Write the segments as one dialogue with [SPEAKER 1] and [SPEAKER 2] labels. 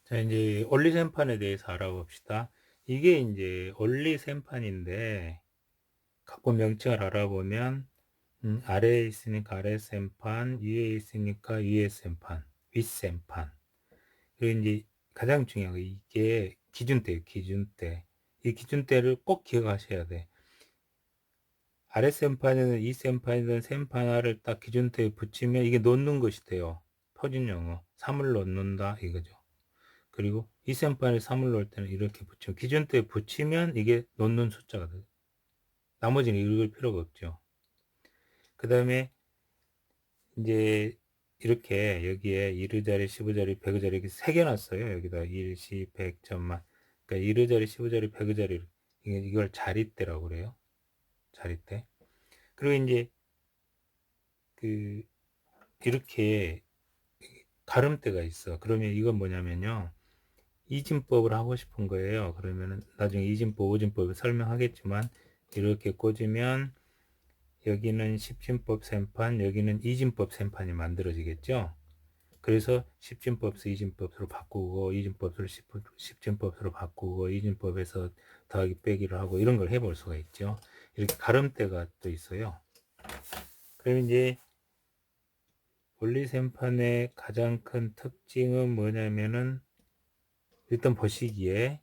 [SPEAKER 1] 자, 이제 올리생판에 대해서 알아봅시다. 이게 이제 올리생판인데, 갖고 명칭을 알아보면, 아래에 있으니까 아래생판, 위에 있으니까 위에생판, 윗생판. 그리고 이제 가장 중요한 거, 이게 기준대예요, 기준대. 이 기준대를 꼭 기억하셔야 돼. 아랫생판이든 윗생판이든 생판화를 딱 기준대에 붙이면 이게 놓는 것이 돼요. 표준용어. 3을 놓는다, 이거죠. 그리고 윗생판에 3을 놓을 때는 이렇게 붙이면 기준대에 붙이면 이게 놓는 숫자가 돼요. 나머지는 읽을 필요가 없죠. 그 다음에 이제 이렇게 여기에 1의자리, 15자리, 100의자리 이렇게 3개 놨어요. 여기다 1, 10, 100, 점만. 그러니까 1의자리, 15자리, 100의자리 이걸 자리대라고 그래요. 자리대. 그리고 이제 그 이렇게 가름대가 있어. 그러면 이건 뭐냐면요. 이진법을 하고 싶은 거예요. 그러면은 나중에 이진법, 오진법을 설명하겠지만 이렇게 꽂으면 여기는 십진법 생판, 여기는 이진법 생판이 만들어지겠죠. 그래서 십진법에서 이진법으로 바꾸고 이진법으로 십진법으로 바꾸고 이진법에서 더하기 빼기를 하고 이런 걸 해볼 수가 있죠. 이렇게 가름대가 또 있어요. 그럼 이제 원리생판의 가장 큰 특징은 뭐냐면은 일단 보시기에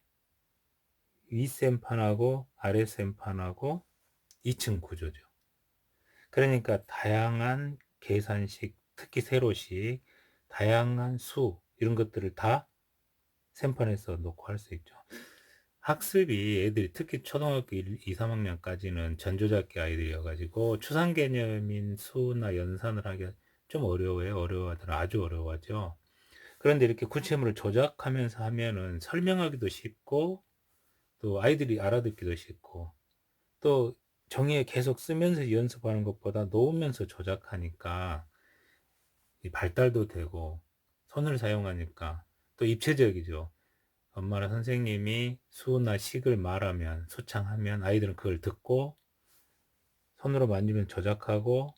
[SPEAKER 1] 윗생판하고 아랫생판하고 2층 구조죠. 그러니까 다양한 계산식, 특히 세로식, 다양한 수 이런 것들을 다 생판에서 놓고 할 수 있죠. 학습이 애들이 특히 초등학교 1, 2, 3학년까지는 전조잡기 아이들이어가지고 추상 개념인 수나 연산을 하기가 좀 어려워요. 어려워하더라. 아주 어려워하죠. 그런데 이렇게 구체물을 조작하면서 하면은 설명하기도 쉽고 또 아이들이 알아듣기도 쉽고 또 종이에 계속 쓰면서 연습하는 것보다 놓으면서 조작하니까 발달도 되고 손을 사용하니까 또 입체적이죠. 엄마나 선생님이 수나 식을 말하면 수창하면 아이들은 그걸 듣고 손으로 만지면 조작하고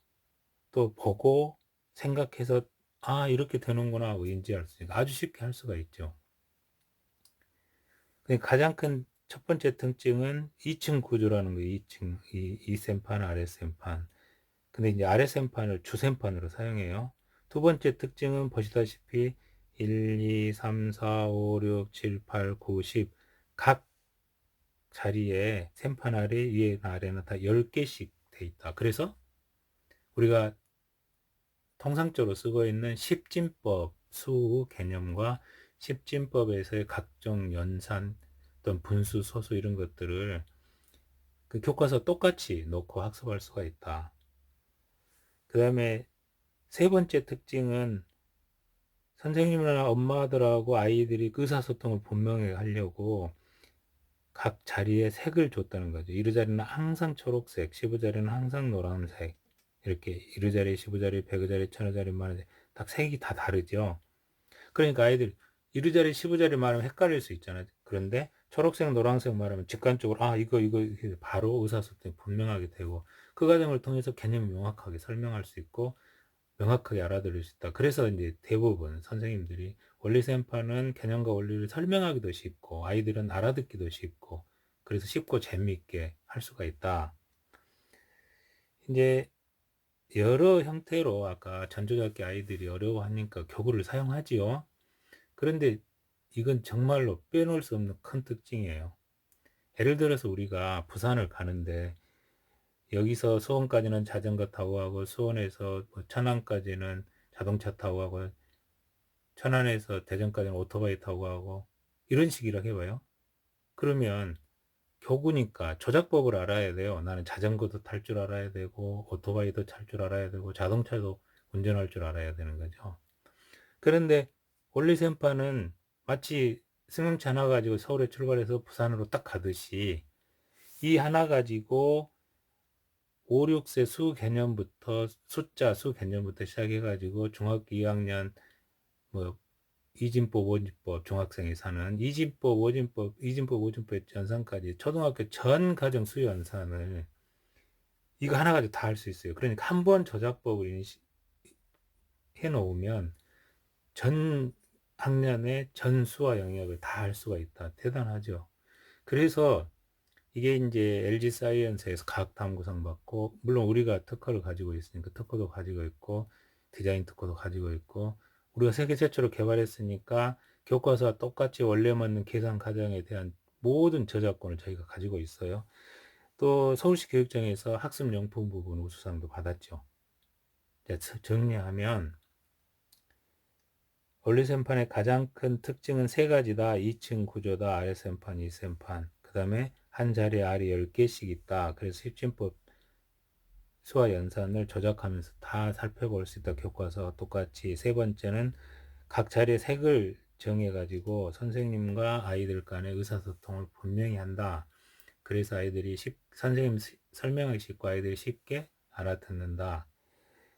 [SPEAKER 1] 또 보고 생각해서 아 이렇게 되는구나 하고 인지할 수 있고 아주 쉽게 할 수가 있죠. 가장 큰 첫 번째 특징은 2층 구조라는 거예요. 2층, 이 생판, 아랫생판. 근데 이제 아랫생판을 주생판으로 사용해요. 두 번째 특징은 보시다시피 1, 2, 3, 4, 5, 6, 7, 8, 9, 10. 각 자리에 생판 아래, 위에 아래는 다 10개씩 돼 있다. 그래서 우리가 통상적으로 쓰고 있는 십진법 수 개념과 십진법에서의 각종 연산 또는 분수, 소수 이런 것들을 그 교과서 똑같이 놓고 학습할 수가 있다. 그 다음에 세 번째 특징은 선생님이나 엄마들하고 아이들이 그 의사소통을 분명히 하려고 각 자리에 색을 줬다는 거죠. 1의자리는 항상 초록색, 15자리는 항상 노란색. 이렇게 1의자리, 15자리, 100의자리, 1000의자리 말하는데 딱 색이 다 다르죠. 그러니까 아이들 1의자리, 15자리 말하면 헷갈릴 수 있잖아요. 그런데 초록색, 노란색 말하면 직관적으로 아 이거 이렇게 바로 의사소통이 분명하게 되고 그 과정을 통해서 개념을 명확하게 설명할 수 있고 명확하게 알아들을 수 있다. 그래서 이제 대부분 선생님들이 원리생판은 개념과 원리를 설명하기도 쉽고 아이들은 알아듣기도 쉽고 그래서 쉽고 재미있게 할 수가 있다. 이제 여러 형태로 아까 전조잡기 아이들이 어려워하니까 교구를 사용하지요. 그런데 이건 정말로 빼놓을 수 없는 큰 특징이에요. 예를 들어서 우리가 부산을 가는데 여기서 수원까지는 자전거 타고 가고 수원에서 뭐 천안까지는 자동차 타고 가고 천안에서 대전까지는 오토바이 타고 가고 이런 식이라고 해봐요. 그러면 교구니까 조작법을 알아야 돼요. 나는 자전거도 탈 줄 알아야 되고 오토바이도 탈 줄 알아야 되고 자동차도 운전할 줄 알아야 되는 거죠. 그런데 원리생파는 마치 승용차 하나 가지고 서울에 출발해서 부산으로 딱 가듯이 이 하나 가지고 5, 6세 수 개념부터 숫자 수 개념부터 시작해가지고 중학교 2학년 뭐 이진법, 오진법 중학생이 사는 이진법, 오진법, 이진법, 오진법 연산까지 초등학교 전 가정 수요 연산을 이거 하나 가지고 다 할 수 있어요. 그러니까 한 번 조작법을 해 놓으면 전 학년의 전 수와 영역을 다 할 수가 있다. 대단하죠. 그래서 이게 이제 LG 사이언스에서 과학 탐구상 받고, 물론 우리가 특허를 가지고 있으니까 특허도 가지고 있고, 디자인 특허도 가지고 있고, 우리가 세계 최초로 개발했으니까 교과서와 똑같이 원래 맞는 계산 과정에 대한 모든 저작권을 저희가 가지고 있어요. 또 서울시 교육청에서 학습용품 부분 우수상도 받았죠. 정리하면 원리센판의 가장 큰 특징은 세 가지다. 2층 구조다. 아래센판, 2센판. 그 다음에 한 자리에 알이 10개씩 있다. 그래서 십진법 수와 연산을 조작하면서 다 살펴볼 수 있다. 교과서 똑같이. 세 번째는 각 자리에 색을 정해가지고 선생님과 아이들 간의 의사소통을 분명히 한다. 그래서 아이들이 선생님 설명하기 쉽고 아이들이 쉽게 알아듣는다.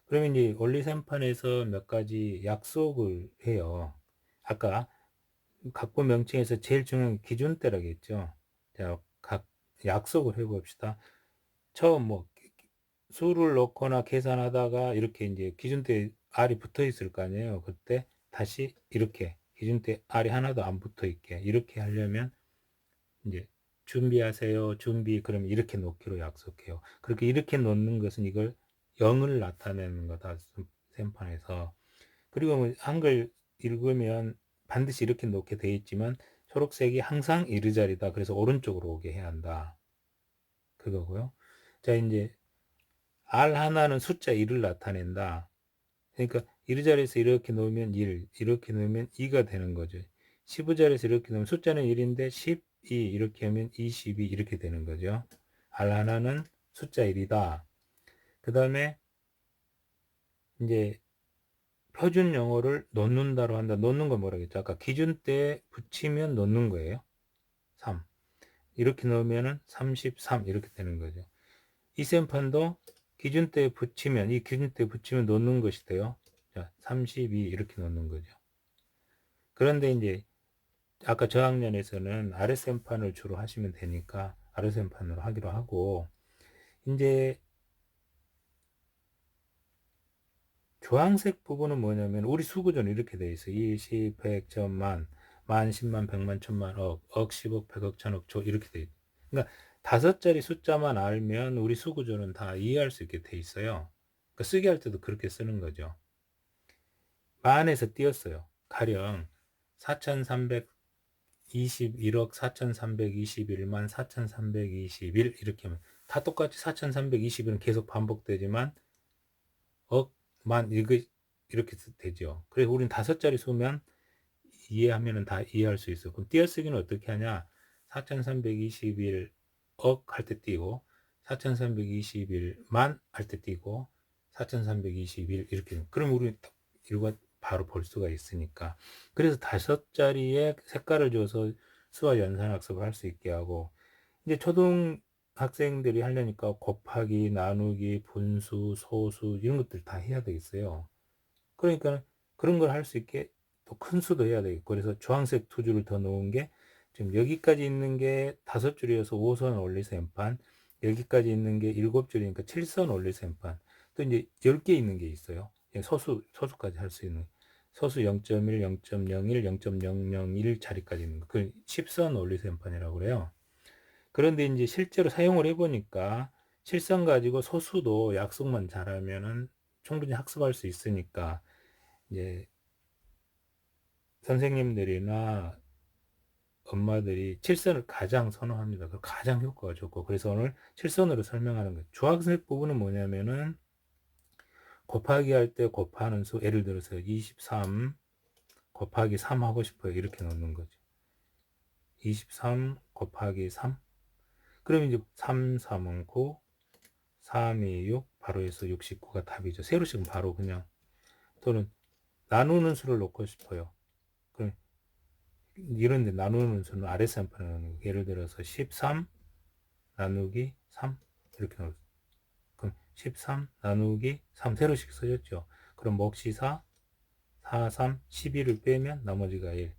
[SPEAKER 1] 그러면 이제 원리생판에서 몇 가지 약속을 해요. 아까 각부 명칭에서 제일 중요한 기준대라고 했죠. 자, 각 약속을 해봅시다. 처음 뭐 수를 넣거나 계산하다가 이렇게 이제 기준대 R이 붙어 있을 거 아니에요. 그때 다시 이렇게 기준대 R이 하나도 안 붙어 있게 이렇게 하려면 이제 준비하세요. 준비 그러면 이렇게 놓기로 약속해요. 그렇게 이렇게 놓는 것은 이걸 0을 나타내는 거다. 생판에서. 그리고 뭐 한글 읽으면 반드시 이렇게 놓게 돼 있지만 초록색이 항상 이르자리다. 그래서 오른쪽으로 오게 해야 한다. 그거고요. 자, 이제 R 하나는 숫자 1을 나타낸다. 그러니까 이르자리에서 이렇게 놓으면 1, 이렇게 놓으면 2가 되는 거죠. 15자리에서 이렇게 놓으면 숫자는 1인데 12 이렇게 하면 22 이렇게 되는 거죠. R 하나는 숫자 1이다. 그 다음에 이제 표준 영어를 놓는다로 한다. 놓는 건 뭐라고 했죠? 아까 기준대에 붙이면 놓는 거예요. 3. 이렇게 넣으면은 33 이렇게 되는 거죠. 이 셈판도 기준대에 붙이면 이 기준대에 붙이면 놓는 것이 돼요. 자, 32 이렇게 놓는 거죠. 그런데 이제 아까 저학년에서는 아랫셈판을 주로 하시면 되니까 아랫셈판으로 하기로 하고 이제 주황색 부분은 뭐냐면 우리 수구조는 이렇게 돼 있어요. 20, 100, 천만, 만, 10만, 100만, 천만, 억, 10억, 100억, 천억, 조 이렇게 돼 있어요. 그러니까 5자리 숫자만 알면 우리 수구조는 다 이해할 수 있게 돼 있어요. 그러니까 쓰기 할 때도 그렇게 쓰는 거죠. 만에서 띄었어요. 가령 4,321억 4,321만 4,321 이렇게 하면 다 똑같이 4,321은 계속 반복되지만 억만 이렇게 되죠. 그래서 우리는 5자리 수면 이해하면은 다 이해할 수 있어. 그럼 띄어쓰기는 어떻게 하냐? 4,321억 할 때 띄고 4,321만 할 때 띄고 4,321 이렇게. 그럼 우리 이거 바로 볼 수가 있으니까. 그래서 5자리에 색깔을 줘서 수와 연산 학습을 할 수 있게 하고 이제 초등학생들이 하려니까 곱하기, 나누기, 분수, 소수 이런 것들 다 해야 되겠어요. 그러니까 그런 걸 할 수 있게 또 큰 수도 해야 되겠고 그래서 주황색 두 줄을 더 넣은 게 지금 여기까지 있는 게 5줄이어서 5선 올리셈판 여기까지 있는 게 7줄이니까 7선 올리셈판 또 이제 10개 있는 게 있어요. 소수까지 할 수 있는 소수 0.1, 0.01, 0.001 자리까지 있는 거. 그걸 10선 올리셈판이라고 그래요. 그런데 이제 실제로 사용을 해보니까 실선 가지고 소수도 약속만 잘하면은 충분히 학습할 수 있으니까 이제 선생님들이나 엄마들이 칠선을 가장 선호합니다. 가장 효과가 좋고 그래서 오늘 칠선으로 설명하는 거예요. 주황색 부분은 뭐냐면은 곱하기 할 때 곱하는 수 예를 들어서 23 곱하기 3 하고 싶어요. 이렇게 넣는 거죠. 23 곱하기 3 그러면 이제 3, 3은 9 3, 2, 6 바로 해서 69가 답이죠. 세로씩은 바로 그냥 또는 나누는 수를 놓고 싶어요. 그럼 이런 데 나누는 수는 아랫선판에 넣는 거. 예를 들어서 13 나누기 3 이렇게 나올 수. 그럼 13 나누기 3 세로씩 써졌죠. 그럼 몫이 4, 3, 12를 빼면 나머지가 1.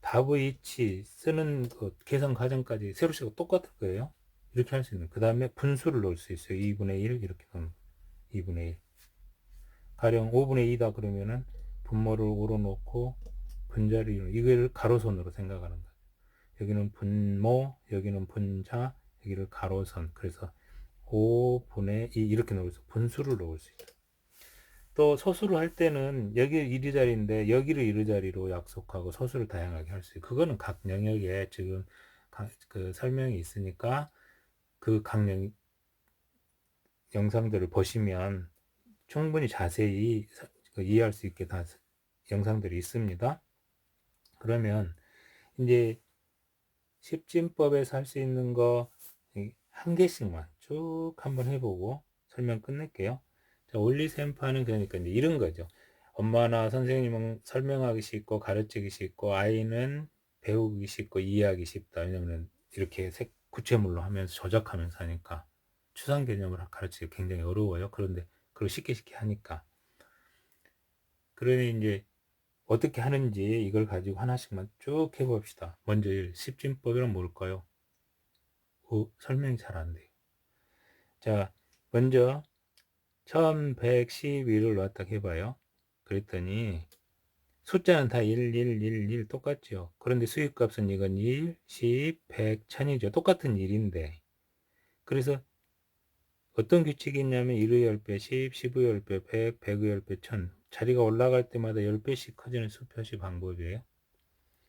[SPEAKER 1] 답의 이치 쓰는 그 계산 과정까지 세로씩과 똑같을 거예요. 이렇게 할 수 있는. 그 다음에 분수를 넣을 수 있어요. 2분의 1 이렇게 넣는 2분의 1. 가령 5분의 2다 그러면은 분모를 5로 놓고 분자리 이걸 가로선으로 생각하는 거예요. 여기는 분모, 여기는 분자, 여기를 가로선. 그래서 5분의 2 이렇게 넣을 수, 분수를 넣을 수 있어요. 또 소수를 할 때는 여기 1이 자리인데 여기를 1의 자리로 약속하고 소수를 다양하게 할 수 있어요. 그거는 각 영역에 지금 그 설명이 있으니까 그 각 영상들을 보시면 충분히 자세히 이해할 수 있게 다 영상들이 있습니다. 그러면 이제 십진법에서 할 수 있는 거 한 개씩만 쭉 한번 해보고 설명 끝낼게요. 자, 올리셈파는 그러니까 이제 이런 거죠. 엄마나 선생님은 설명하기 쉽고 가르치기 쉽고 아이는 배우기 쉽고 이해하기 쉽다. 왜냐면 이렇게 구체물로 하면서 조작하면서 하니까 추상 개념을 가르치기 굉장히 어려워요. 그런데 그걸 쉽게 하니까. 그러니 이제 어떻게 하는지 이걸 가지고 하나씩만 쭉 해봅시다. 먼저 십진법이란 뭘까요? 설명이 잘 안 돼요. 자, 먼저 1111을 넣었다 해봐요. 그랬더니 숫자는 다 1, 1, 1, 1 똑같죠. 그런데 수익값은 이건 1, 10, 100, 1000이죠. 똑같은 1인데. 그래서 어떤 규칙이 있냐면 1의 10배 10, 10의 10배 100, 100의 10배 1000. 자리가 올라갈 때마다 10배씩 커지는 수표시 방법이에요.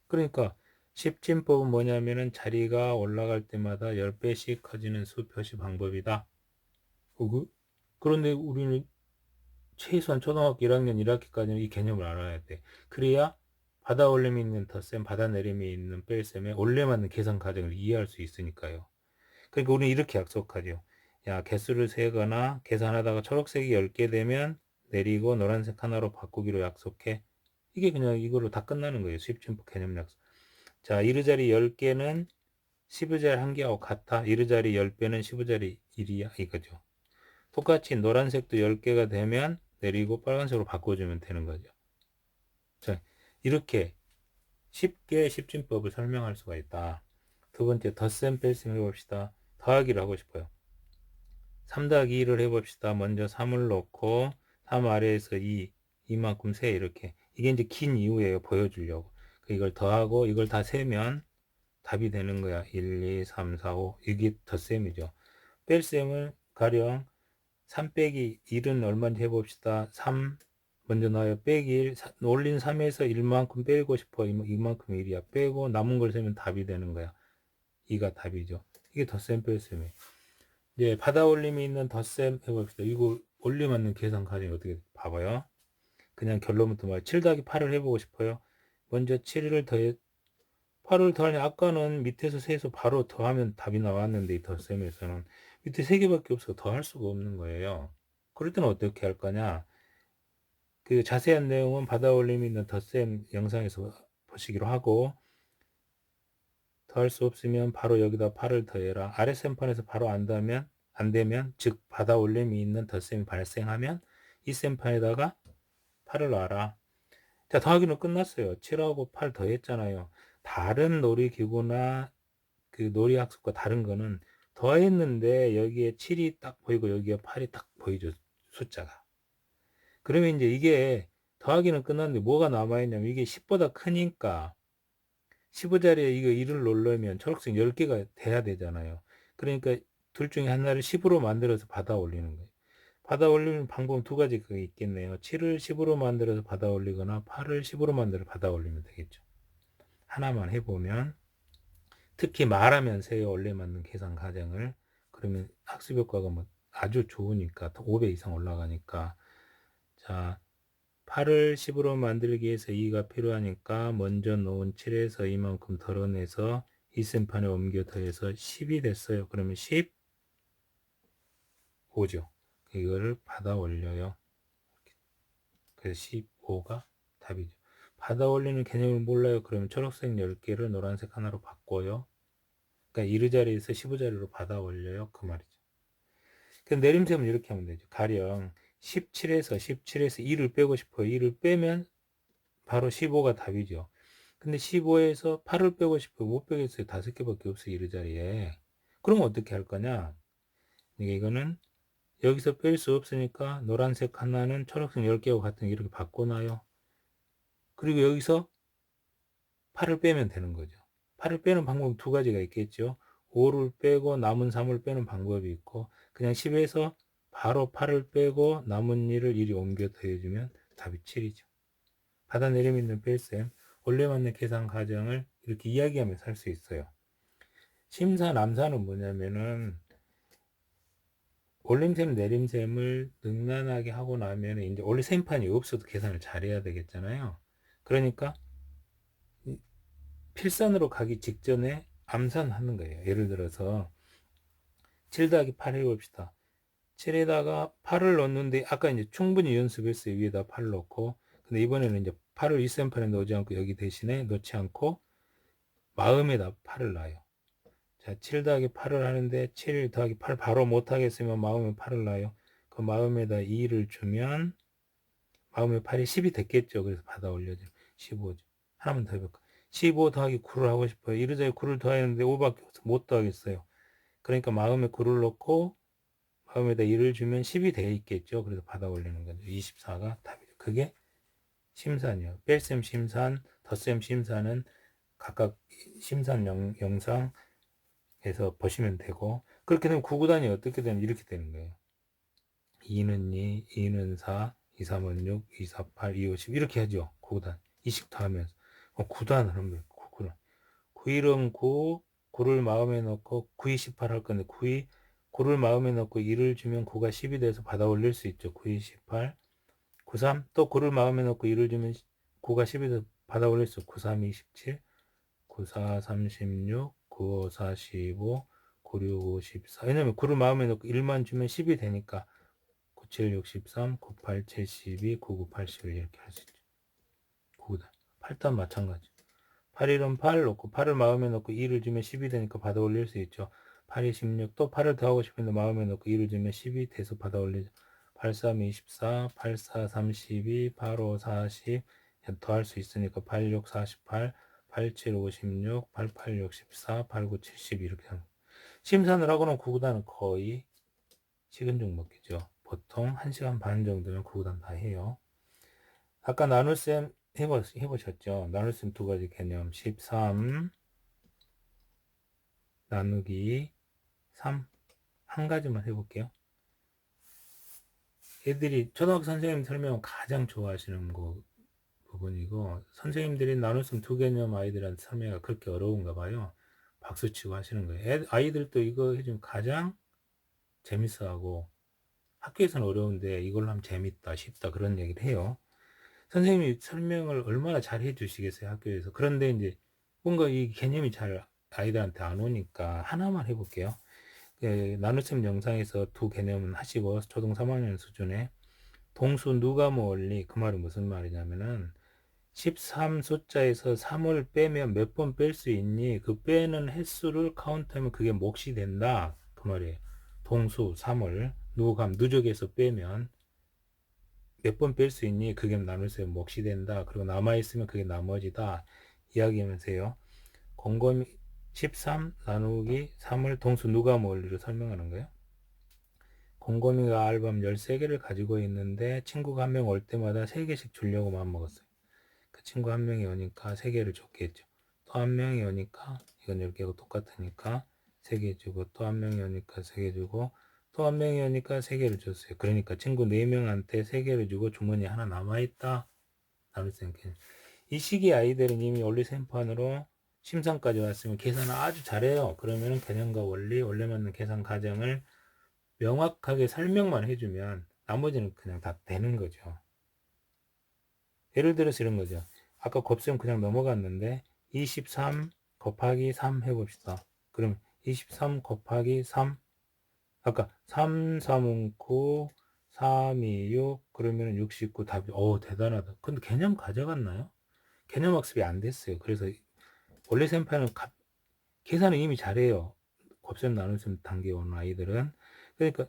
[SPEAKER 1] 그러니까 십진법은 뭐냐면은 자리가 올라갈 때마다 10배씩 커지는 수표시 방법이다. 그런데 우리는 최소한 초등학교 1학년 1학기까지는 이 개념을 알아야 돼. 그래야 받아 올림이 있는 덧셈, 받아 내림이 있는 뺄셈에 올려 맞는 계산 과정을 이해할 수 있으니까요. 그러니까 우리는 이렇게 약속하죠. 야, 개수를 세거나 계산하다가 초록색이 10개 되면 내리고 노란색 하나로 바꾸기로 약속해. 이게 그냥 이걸로 다 끝나는 거예요. 수입진법 개념 약속. 자, 1의 자리 10개는 10의 자리 1개하고 같아. 1의 자리 10배는 10의 자리 1이야. 이거죠. 똑같이 노란색도 10개가 되면 내리고 빨간색으로 바꿔주면 되는 거죠. 자, 이렇게 쉽게 십진법을 설명할 수가 있다. 두 번째, 덧셈 뺄셈 해봅시다. 더하기를 하고 싶어요. 3 더하기 2를 해봅시다. 먼저 3을 넣고 3 아래에서 2, 이만큼 세 이렇게. 이게 이제 긴 이유예요. 보여주려고. 이걸 더하고 이걸 다 세면 답이 되는 거야. 1, 2, 3, 4, 5. 이게 덧셈이죠. 뺄셈을 가령 3 빼기 1은 얼마인지 해봅시다. 3 먼저 넣어요. 빼기 1 올린 3에서 1만큼 빼고 싶어. 이만큼 1이야. 빼고 남은 걸 세면 답이 되는 거야. 2가 답이죠. 이게 덧셈 뺄셈이에요. 이제 받아 올림이 있는 덧셈 해봅시다. 이거 올림 맞는 계산 과정이 어떻게 봐봐요. 그냥 결론부터 말해. 7 더하기 8을 해보고 싶어요. 먼저 7을 더해 8을 더하니 아까는 밑에서 세서 바로 더하면 답이 나왔는데 이 덧셈에서는 밑에 3개밖에 없어. 더할 수가 없는 거예요. 그럴 때는 어떻게 할 거냐? 그 자세한 내용은 받아 올림이 있는 덧셈 영상에서 보시기로 하고 더할 수 없으면 바로 여기다 8을 더해라. 아랫셈판에서 바로 안 되면 즉 받아 올림이 있는 덧셈이 발생하면 이 셈판에다가 8을 놔라. 자, 더하기는 끝났어요. 7하고 8 더했잖아요. 다른 놀이기구나 그 놀이학습과 다른 거는 더했는데 여기에 7이 딱 보이고 여기에 8이 딱 보이죠. 숫자가. 그러면 이제 이게 더하기는 끝났는데 뭐가 남아있냐면 이게 10보다 크니까 15자리에 이거 1을 넣으려면 초록색 10개가 돼야 되잖아요. 그러니까 둘 중에 하나를 10으로 만들어서 받아 올리는 거예요. 받아 올리는 방법은 두 가지가 있겠네요. 7을 10으로 만들어서 받아 올리거나 8을 10으로 만들어 받아 올리면 되겠죠. 하나만 해보면 특히 말하면서의 원래 맞는 계산 과정을 그러면 학습 효과가 뭐 아주 좋으니까 5배 이상 올라가니까 자 8을 10으로 만들기 위해서 2가 필요하니까 먼저 놓은 7에서 이만큼 덜어내서 이셈판에 옮겨 더해서 10이 됐어요. 그러면 15죠. 이거를 받아 올려요. 그래서 15가 답이죠. 받아 올리는 개념을 몰라요. 그러면 초록색 10개를 노란색 하나로 바꿔요. 그러니까 1의 자리에서 15 자리로 받아 올려요. 그 말이죠. 그 내림셈은 이렇게 하면 되죠. 가령 17에서 2를 빼고 싶어요. 2를 빼면 바로 15가 답이죠. 근데 15에서 8을 빼고 싶어요. 못 빼겠어요. 5개밖에 없어요. 1의 자리에. 그럼 어떻게 할 거냐? 이거는 여기서 뺄 수 없으니까 노란색 하나는 초록색 10개하고 같은 이렇게 바꿔놔요. 그리고 여기서 8을 빼면 되는 거죠. 8을 빼는 방법 두 가지가 있겠죠. 5를 빼고 남은 3을 빼는 방법이 있고, 그냥 10에서 바로 8을 빼고 남은 1을 옮겨 더해주면 답이 7이죠. 받아내림 있는 뺄셈, 원래 맞는 계산 과정을 이렇게 이야기하면서 할 수 있어요. 심사, 남사는 뭐냐면은 올림셈, 내림셈을 능란하게 하고 나면 이제 원래 셈판이 없어도 계산을 잘해야 되겠잖아요. 그러니까 필산으로 가기 직전에 암산하는 거예요. 예를 들어서 7 더하기 8 해봅시다. 7에다가 8을 넣는데 아까 이제 충분히 연습했어요. 위에다 8 넣고. 근데 이번에는 이제 8을 이 셈판에 넣지 않고 여기 대신에 넣지 않고 마음에다 8을 놔요. 자, 7 더하기 8을 하는데 7 더하기 8 바로 못 하겠으면 마음에 8을 놔요. 그 마음에다 2를 주면 마음에 8이 10이 됐겠죠. 그래서 받아 올려줘. 15죠. 하나만 더 해볼까? 15 더하기 9를 하고 싶어요. 이러자 9를 더하는데 5밖에 없어. 못 더하겠어요. 그러니까 마음에 9를 넣고 마음에다 1을 주면 10이 돼 있겠죠. 그래서 받아 올리는 거죠. 24가 답이죠. 그게 심산이요. 뺄셈 심산, 덧셈 심산은 각각 심산 영상에서 보시면 되고, 그렇게 되면 구구단이 어떻게 되면 이렇게 되는 거예요. 2는 2, 2는 4, 2, 3은 6, 2, 4, 8, 2, 5, 10 이렇게 하죠. 구구단. 이식 다 하면서. 9단을 하면 돼요. 9구단. 9일은 9, 9를 마음에 넣고 9, 2, 18 할 건데 9, 2, 9를 마음에 넣고 1을 주면 9가 10이 돼서 받아 올릴 수 있죠. 9, 2, 18, 9, 3, 또 9를 마음에 넣고 1을 주면 9가 10이 돼서 받아 올릴 수 있죠. 9, 3, 27, 9, 4, 36, 9, 5, 45, 9, 6, 5, 14. 왜냐면 9를 마음에 넣고 1만 주면 10이 되니까 9, 7, 63, 9, 8, 72, 9, 9, 81 이렇게 할 수 있죠. 9단. 8단 마찬가지. 8일은 8 넣고 8을 마음에 넣고 2를 주면 10이 되니까 받아 올릴 수 있죠. 8이 16, 또 8을 더하고 싶은데 마음에 넣고 2를 주면 10이 돼서 받아 올리죠. 8, 3, 24, 8, 4, 32, 8, 5, 40 더할 수 있으니까 8, 6, 48, 8, 7, 56, 8, 8, 64, 8, 9, 70 이렇게 하는 거예요. 심산을 하고는 구구단은 거의 식은죽 먹기죠. 보통 1시간 반 정도면 구구단 다 해요. 아까 나눗셈 해보셨죠? 나눗셈 두 가지 개념. 13 나누기 3. 한 가지만 해볼게요. 애들이 초등학교 선생님 설명은 가장 좋아하시는 부분이고, 선생님들이 나눗셈 두 개념 아이들한테 설명이 그렇게 어려운가 봐요. 박수치고 하시는 거예요. 아이들도 이거 해주면 가장 재밌어하고, 학교에서는 어려운데 이걸로 하면 재밌다, 쉽다 그런 얘기를 해요. 선생님이 설명을 얼마나 잘 해주시겠어요, 학교에서. 그런데 이제 뭔가 이 개념이 잘 아이들한테 안 오니까 하나만 해볼게요. 나눗셈 영상에서 두 개념은 하시고 초등 3학년 수준에 동수 누가모 원리, 그 말은 무슨 말이냐면은 13 숫자에서 3을 빼면 몇 번 뺄 수 있니? 그 빼는 횟수를 카운트하면 그게 몫이 된다. 그 말이에요. 동수 3을 누감 누적해서 빼면 몇 번 뺄 수 있니? 그게 나눗셈 몫이 된다. 그리고 남아있으면 그게 나머지다. 이야기하면서요. 곰곰이 13 나누기 3을 동수 누가 원리로 설명하는 거예요. 곰곰이가 앨범 13개를 가지고 있는데 친구가 한 명 올 때마다 3개씩 주려고 마음먹었어요. 그 친구 한 명이 오니까 3개를 줬겠죠. 또 한 명이 오니까 이건 10개하고 똑같으니까 3개 주고 또 한 명이 오니까 3개 주고 또 한 명이 오니까 3개를 줬어요. 그러니까 친구 4명한테 3개를 주고 주머니 하나 남아있다. 나눗셈 개념. 이 시기 아이들은 이미 원리셈판으로 심산까지 왔으면 계산을 아주 잘해요. 그러면 개념과 원리, 원래 맞는 계산 과정을 명확하게 설명만 해주면 나머지는 그냥 다 되는 거죠. 예를 들어서 이런 거죠. 아까 곱셈 그냥 넘어갔는데 23 곱하기 3 해봅시다. 그럼 23 곱하기 3 아까 3, 3은 9, 3, 2, 6 그러면 69 답이 대단하다. 근데 개념 가져갔나요? 개념 학습이 안 됐어요. 그래서 원래 셈판은 계산을 이미 잘해요. 곱셈 나눗셈 단계 오는 아이들은. 그러니까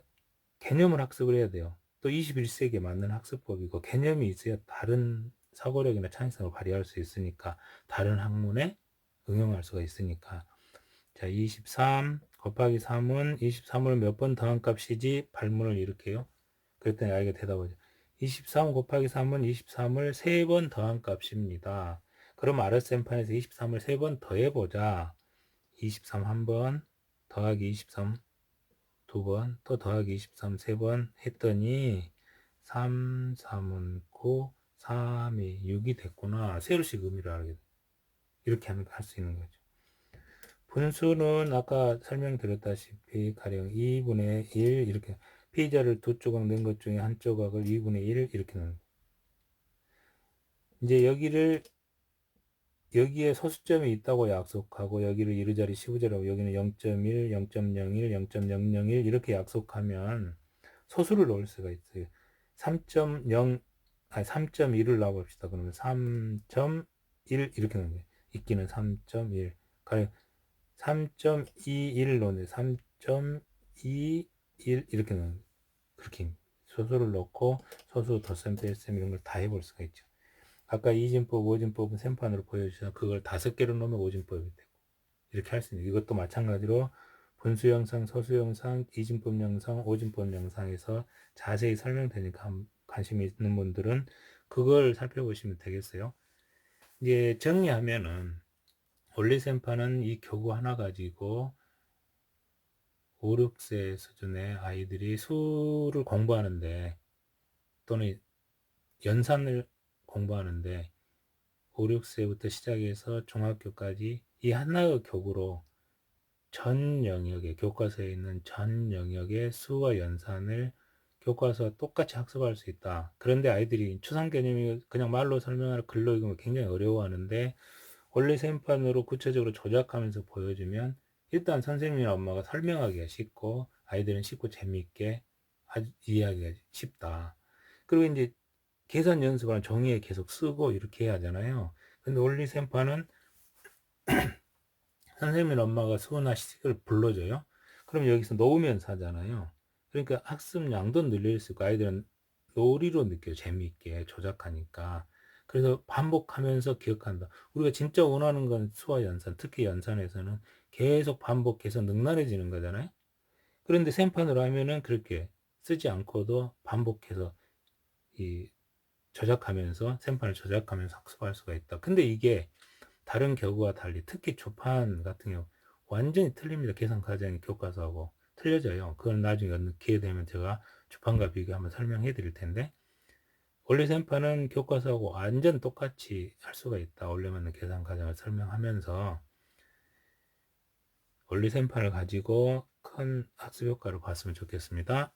[SPEAKER 1] 개념을 학습을 해야 돼요. 또 21세기에 맞는 학습법이고 개념이 있어야 다른 사고력이나 창의성을 발휘할 수 있으니까 다른 학문에 응용할 수가 있으니까 자 23 곱하기 3은 23을 몇 번 더한 값이지 발문을 일으켜요. 그랬더니 아이가 대답하죠. 23 곱하기 3은 23을 3번 더한 값입니다. 그럼 RSM판에서 23을 3번 더해보자. 23 1번, 더하기 23 2번, 또 더하기 23 3번 했더니 3, 3은 9, 3이 6이 됐구나. 세로씩 의미를 알게 돼. 이렇게 하면 할 수 있는 거죠. 분수는 아까 설명드렸다시피 가령 2분의 1 이렇게 피자를 두 조각 넣은 것 중에 한 조각을 2분의 1 이렇게 넣는 거예요. 이제 여기에 소수점이 있다고 약속하고 여기를 이르자리 15자리라고 여기는 0.1, 0.01, 0.001 이렇게 약속하면 소수를 넣을 수가 있어요. 3.0 아니 3.1을 넣어봅시다. 그러면 3.1 이렇게 넣는 거예요. 있기는 3.1 가령 3.21 넣는데 3.21 이렇게 넣는 거예요. 그렇게 소수를 넣고 소수 덧셈 뺄셈 이런 걸 다 해볼 수가 있죠. 아까 이진법, 오진법은 셈판으로 보여주셔서 그걸 5개로 넣으면 오진법이 되고 이렇게 할 수 있는 이것도 마찬가지로 분수 영상, 서수 영상, 이진법 영상, 오진법 영상에서 자세히 설명되니까 관심이 있는 분들은 그걸 살펴보시면 되겠어요. 이제 정리하면은 원리셈판은 이 교구 하나 가지고 5, 6세 수준의 아이들이 수를 공부하는데 또는 연산을 공부하는데 5, 6세부터 시작해서 중학교까지 이 하나의 교구로 전 영역의 교과서에 있는 전 영역의 수와 연산을 교과서와 똑같이 학습할 수 있다. 그런데 아이들이 추상 개념이 그냥 말로 설명하는 글로 읽으면 굉장히 어려워하는데 원리셈판으로 구체적으로 조작하면서 보여주면 일단 선생님이나 엄마가 설명하기가 쉽고 아이들은 쉽고 재미있게 이해하기가 쉽다. 그리고 이제 계산 연습은 종이에 계속 쓰고 이렇게 해야 하잖아요. 근데 원리셈판은 선생님이나 엄마가 수나 시식을 불러줘요. 그럼 여기서 놓으면서 하잖아요. 그러니까 학습량도 늘릴 수 있고 아이들은 놀이로 느껴요. 재미있게 조작하니까. 그래서 반복하면서 기억한다. 우리가 진짜 원하는 건 수와 연산, 특히 연산에서는 계속 반복해서 능란해지는 거잖아요. 그런데 셈판으로 하면은 그렇게 쓰지 않고도 반복해서 이 조작하면서 셈판을 조작하면서 학습할 수가 있다. 근데 이게 다른 교구와 달리 특히 초판 같은 경우 완전히 틀립니다. 계산 과정이 교과서하고 틀려져요. 그건 나중에 기회 되면 제가 초판과 비교 한번 설명해 드릴 텐데 원리셈판은 교과서하고 완전 똑같이 할 수가 있다. 원리맞는 계산 과정을 설명하면서 원리셈판을 가지고 큰 학습 효과를 봤으면 좋겠습니다.